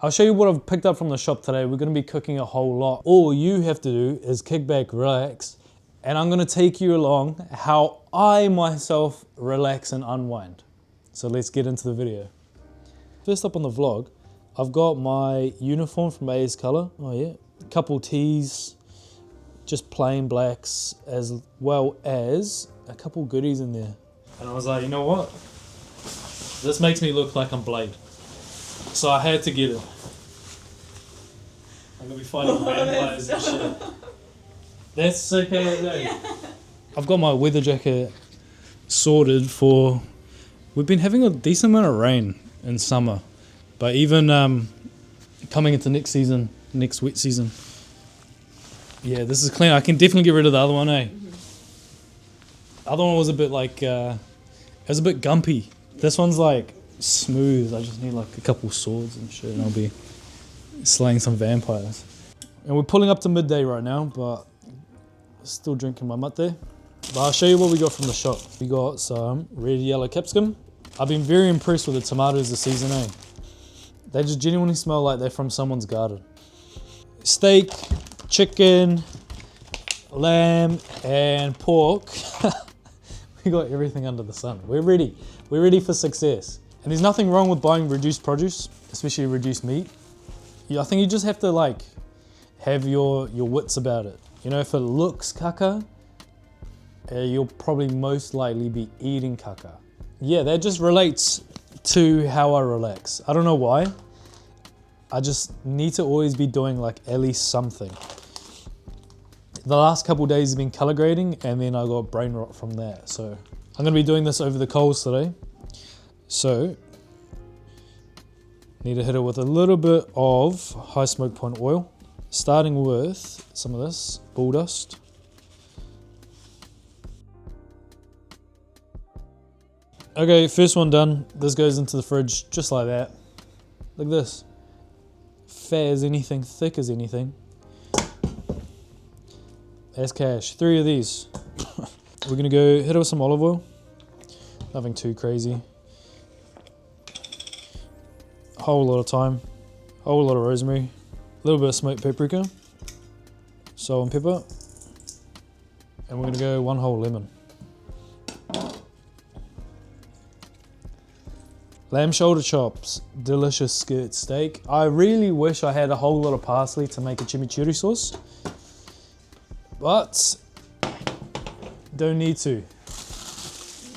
I'll show you what I've picked up from the shop today. We're gonna be cooking a whole lot. All you have to do is kick back, relax, and I'm gonna take you along how I myself relax and unwind. So let's get into the video. First up on the vlog, I've got my uniform from AS Color. Oh yeah, a couple tees, just plain blacks, as well as a couple goodies in there. And I was like, you know what? This makes me look like I'm Blade. So I had to get it. I'm gonna be fighting vampires and shit. That's sick as yeah. I've got my weather jacket sorted for... We've been having a decent amount of rain in summer. But even coming into next season, next wet season. Yeah, this is clean. I can definitely get rid of the other one, eh? The other one was a bit like... it was a bit gumpy. This one's like smooth. I just need like a couple swords and shit and I'll be slaying some vampires. And we're pulling up to midday right now, but still drinking my mate. But I'll show you what we got from the shop. We got some red yellow capsicum. I've been very impressed with the tomatoes this season, eh? They just genuinely smell like they're from someone's garden. Steak, chicken, lamb, and pork. We got everything under the sun. We're ready. We're ready for success. And there's nothing wrong with buying reduced produce, especially reduced meat. I think you just have to like have your wits about it. You know, if it looks caca, you'll probably most likely be eating caca. Yeah, that just relates to how I relax. I don't know why. I just need to always be doing like at least something. The last couple of days have been color grading and then I got brain rot from that. So I'm gonna be doing this over the coals today. So, need to hit it with a little bit of high smoke point oil. Starting with some of this bull dust. Okay, first one done. This goes into the fridge just like that. Look at this. Fair as anything, thick as anything. That's cash. 3 of these. We're gonna go hit it with some olive oil. Nothing too crazy. Whole lot of thyme. Whole lot of rosemary. A little bit of smoked paprika. Salt and pepper. And we're gonna go 1 whole lemon. Lamb shoulder chops, delicious skirt steak. I really wish I had a whole lot of parsley to make a chimichurri sauce. But, don't need to.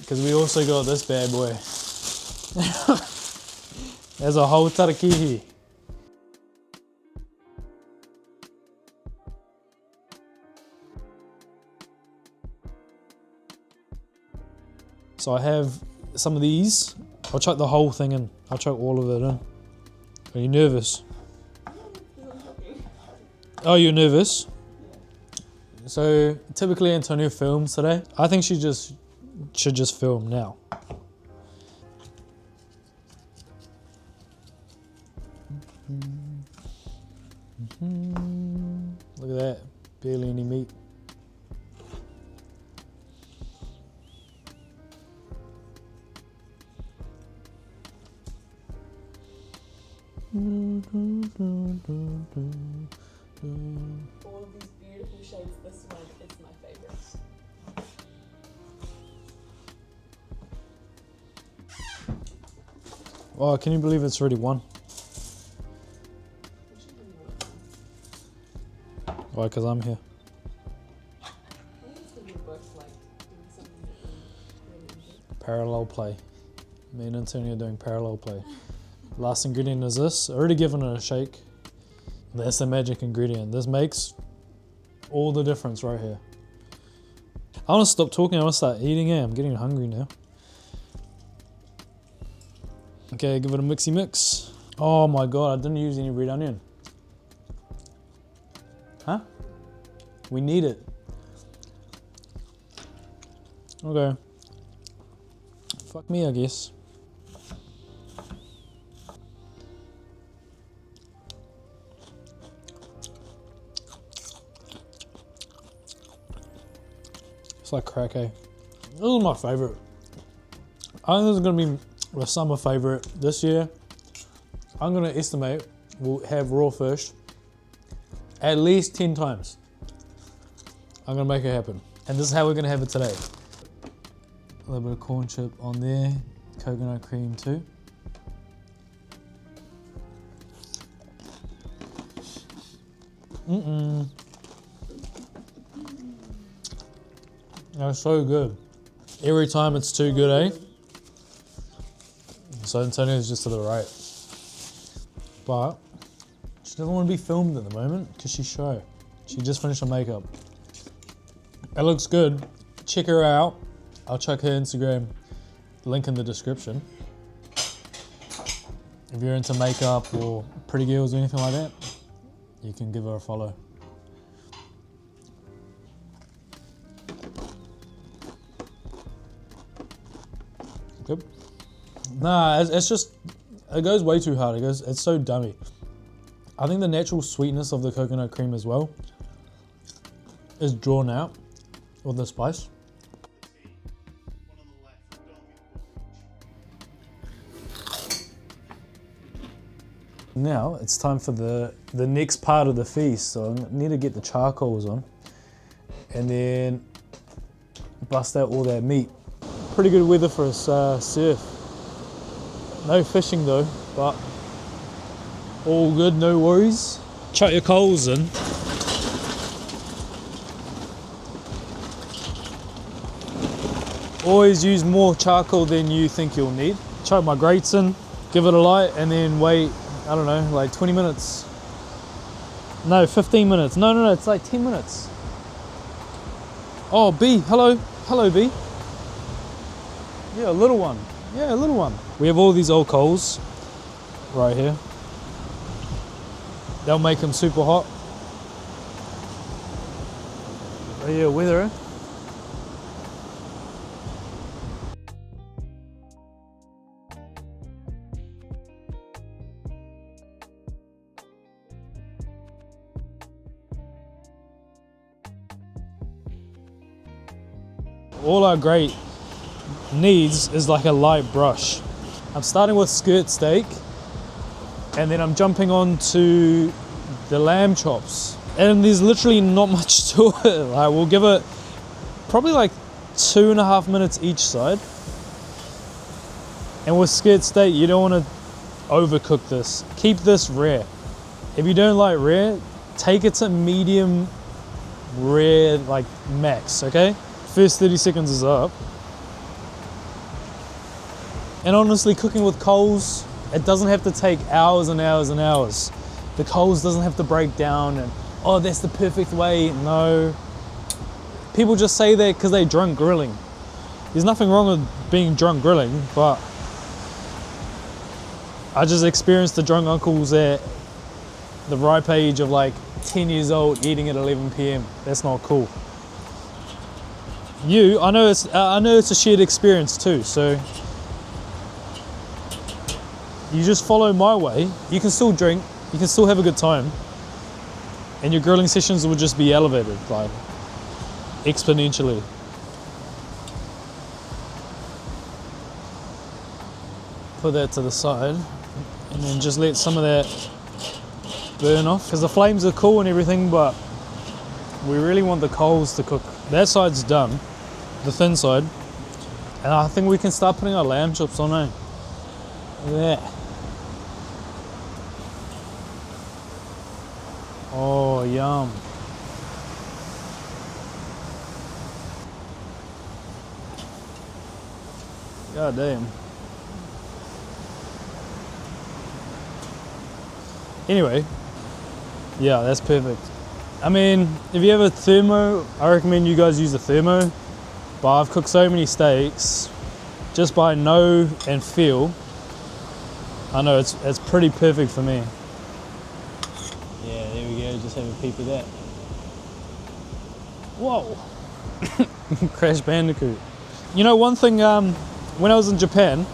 Because we also got this bad boy. There's a whole tarakihi. So I have some of these. I'll chuck the whole thing in. I'll chuck all of it in. Are you nervous? Oh, you're nervous? So typically Antonio films today. I think she should just film now. Look at that, barely any meat. All of these beautiful shades, this one is my favorite. Oh, can you believe it's already 1? Why? Because I'm here. Parallel play. Me and Antonio doing parallel play. Last ingredient is this. Already given it a shake. That's the magic ingredient. This makes all the difference right here. I want to stop talking. I want to start eating. I'm getting hungry now. Okay, give it a mixy mix. Oh my god, I didn't use any red onion. Huh? We need it. Okay. Fuck me, I guess. It's like crack, eh? This is my favorite. I think this is gonna be the summer favorite this year. I'm gonna estimate will have raw fish at least 10 times. I'm gonna make it happen. And this is how we're gonna have it today. A little bit of corn chip on there, coconut cream too. That's so good. Every time it's too good, eh? So Antonio's just to the right. But she doesn't want to be filmed at the moment because she's shy. She just finished her makeup. It looks good. Check her out. I'll chuck her Instagram link in the description. If you're into makeup or pretty girls or anything like that, you can give her a follow. Good. Nah, it's just, it goes way too hard. It's so dummy. I think the natural sweetness of the coconut cream as well is drawn out with the spice. Now it's time for the next part of the feast. So I need to get the charcoals on and then bust out all that meat. Pretty good weather for a surf. No fishing though, but all good, no worries. Chuck your coals in. Always use more charcoal than you think you'll need. Chuck my grates in, give it a light, and then wait, I don't know, like 20 minutes. No, 15 minutes. No, it's like 10 minutes. Oh, B, hello. Hello, B. Yeah, a little one. Yeah, a little one. We have all these old coals right here. They'll make them super hot. Oh yeah, weather, eh? All our grate needs is like a light brush. I'm starting with skirt steak and then I'm jumping on to the lamb chops. And there's literally not much to it. Like, we'll give it probably like 2.5 minutes each side. And with skirt steak, you don't want to overcook this. Keep this rare. If you don't like rare, take it to medium rare, like max, okay? First 30 seconds is up. And honestly, cooking with coals, it doesn't have to take hours and hours and hours. The coals doesn't have to break down and, oh, that's the perfect way. No. People just say that because they're drunk grilling. There's nothing wrong with being drunk grilling, but I just experienced the drunk uncles at the ripe age of like 10 years old eating at 11 p.m. That's not cool. I know it's a shared experience too, so you just follow my way. You can still drink, you can still have a good time, and your grilling sessions will just be elevated, like exponentially. Put that to the side, and then just let some of that burn off, because the flames are cool and everything, but we really want the coals to cook. That side's done, the thin side, and I think we can start putting our lamb chops on, eh? Look at that. Oh, yum. God damn. Anyway, yeah, that's perfect. I mean, if you have a thermo, I recommend you guys use a thermo, but I've cooked so many steaks, just by know and feel, I know it's pretty perfect for me. Yeah, there we go, just have a peep at that. Whoa! Crash Bandicoot. You know, one thing, when I was in Japan,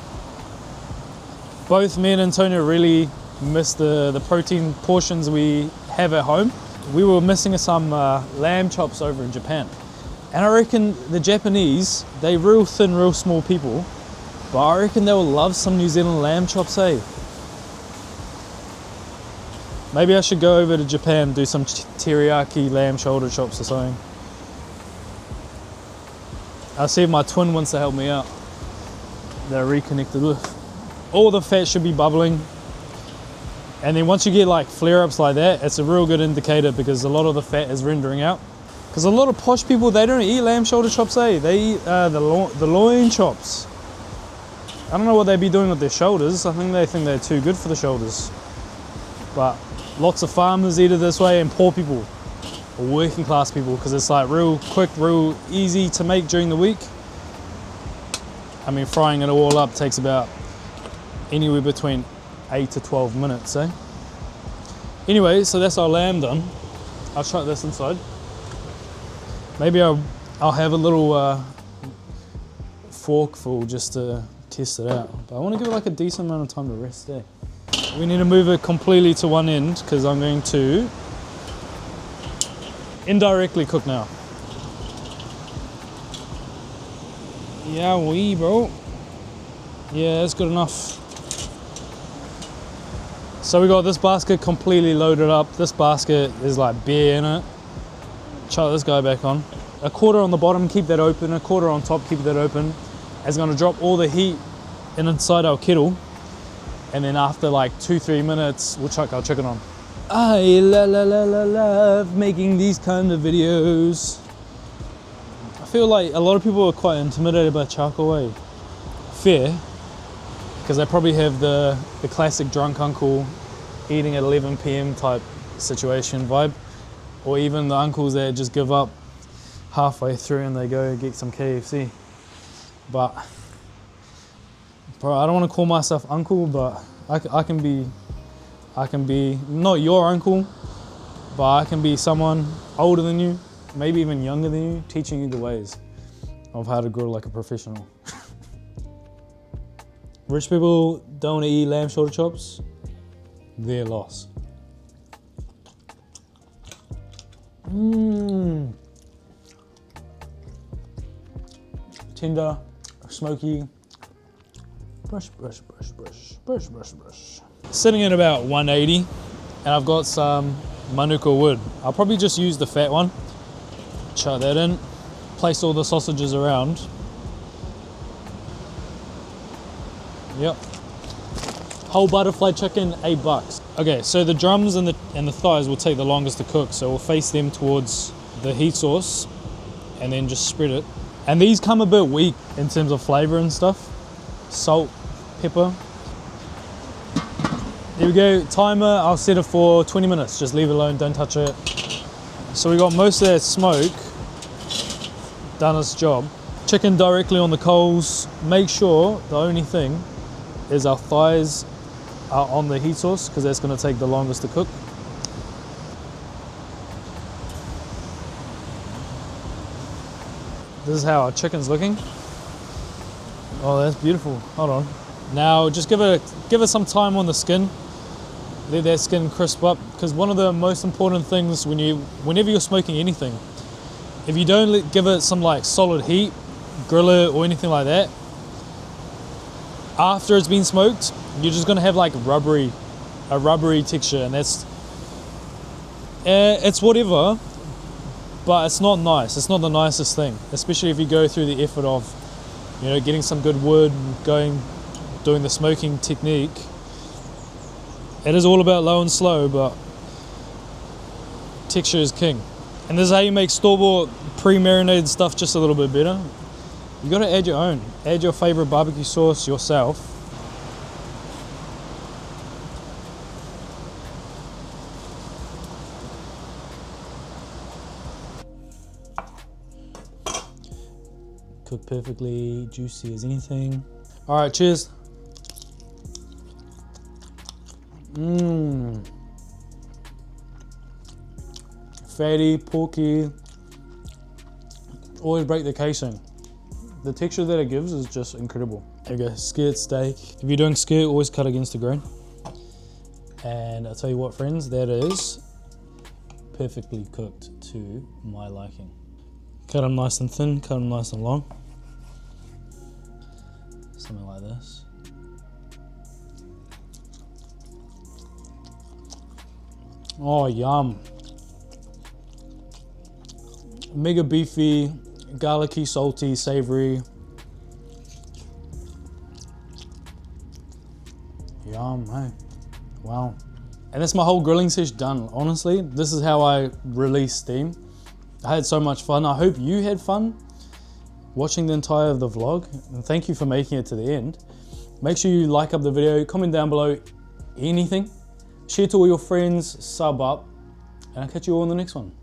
both me and Antonio really missed the protein portions we have at home. We were missing some lamb chops over in Japan. And I reckon the Japanese, they real thin, real small people, but I reckon they will love some New Zealand lamb chops, eh? Maybe I should go over to Japan and do some teriyaki lamb shoulder chops or something. I'll see if my twin wants to help me out. They're reconnected with. All the fat should be bubbling. And then once you get like flare-ups like that, it's a real good indicator because a lot of the fat is rendering out. Because a lot of posh people, they don't eat lamb shoulder chops, eh? They eat the loin chops. I don't know what they'd be doing with their shoulders. I think they're too good for the shoulders. But lots of farmers eat it this way, and poor people, or working class people, because it's like real quick, real easy to make during the week. I mean, frying it all up takes about anywhere between 8 to 12 minutes, eh? Anyway, so that's our lamb done. I'll try this inside. Maybe I'll have a little forkful just to test it out. But I want to give it like a decent amount of time to rest there. We need to move it completely to one end because I'm going to indirectly cook now. Yeah, bro. Yeah, that's good enough. So we got this basket completely loaded up. This basket is like bare in it. Chuck this guy back on. A quarter on the bottom, keep that open. A quarter on top, keep that open. It's gonna drop all the heat inside our kettle. And then after like 2-3 minutes, we'll chuck our chicken on. I love making these kind of videos. I feel like a lot of people are quite intimidated by charcoal, eh? Fair. Because they probably have the classic drunk uncle eating at 11 PM type situation vibe. Or even the uncles that just give up halfway through and they go get some KFC. But, bro, I don't want to call myself uncle, but I can be not your uncle, but I can be someone older than you, maybe even younger than you, teaching you the ways of how to grow like a professional. Rich people don't want to eat lamb shoulder chops, their loss. Tender, smoky. Brush. Sitting at about 180, and I've got some manuka wood. I'll probably just use the fat one. Chuck that in. Place all the sausages around. Yep. Whole butterfly chicken, $8. Okay, so the drums and the thighs will take the longest to cook, so we'll face them towards the heat source and then just spread it. And these come a bit weak in terms of flavor and stuff. Salt, pepper. There we go, timer, I'll set it for 20 minutes. Just leave it alone, don't touch it. So we got most of that smoke done its job. Chicken directly on the coals. Make sure the only thing is our thighs are on the heat source because that's going to take the longest to cook. This is how our chicken's looking. Oh, that's beautiful. Hold on. Now just give it some time on the skin. Let that skin crisp up, because one of the most important things whenever you're smoking anything, if you don't give it some like solid heat, grill it or anything like that, after it's been smoked, you're just gonna have like a rubbery texture, and that's it's whatever, but it's not nice. It's not the nicest thing, especially if you go through the effort of, you know, getting some good wood, doing the smoking technique. It is all about low and slow, but texture is king. And this is how you make store-bought pre-marinated stuff just a little bit better. You gotta add your own. Add your favorite barbecue sauce yourself. Cook perfectly, juicy as anything. All right, cheers. Fatty, porky. Always break the casing. The texture that it gives is just incredible. There you go, skirt steak. If you're doing skirt, always cut against the grain. And I'll tell you what, friends, that is perfectly cooked to my liking. Cut them nice and thin, cut them nice and long. Something like this. Oh, yum. Mega beefy, garlicky, salty, savory. Yum, hey. Wow. And that's my whole grilling sesh done. Honestly, this is how I release steam. I had so much fun. I hope you had fun watching the entire of the vlog. And thank you for making it to the end. Make sure you like up the video, comment down below anything, share to all your friends, sub up, and I'll catch you all in the next one.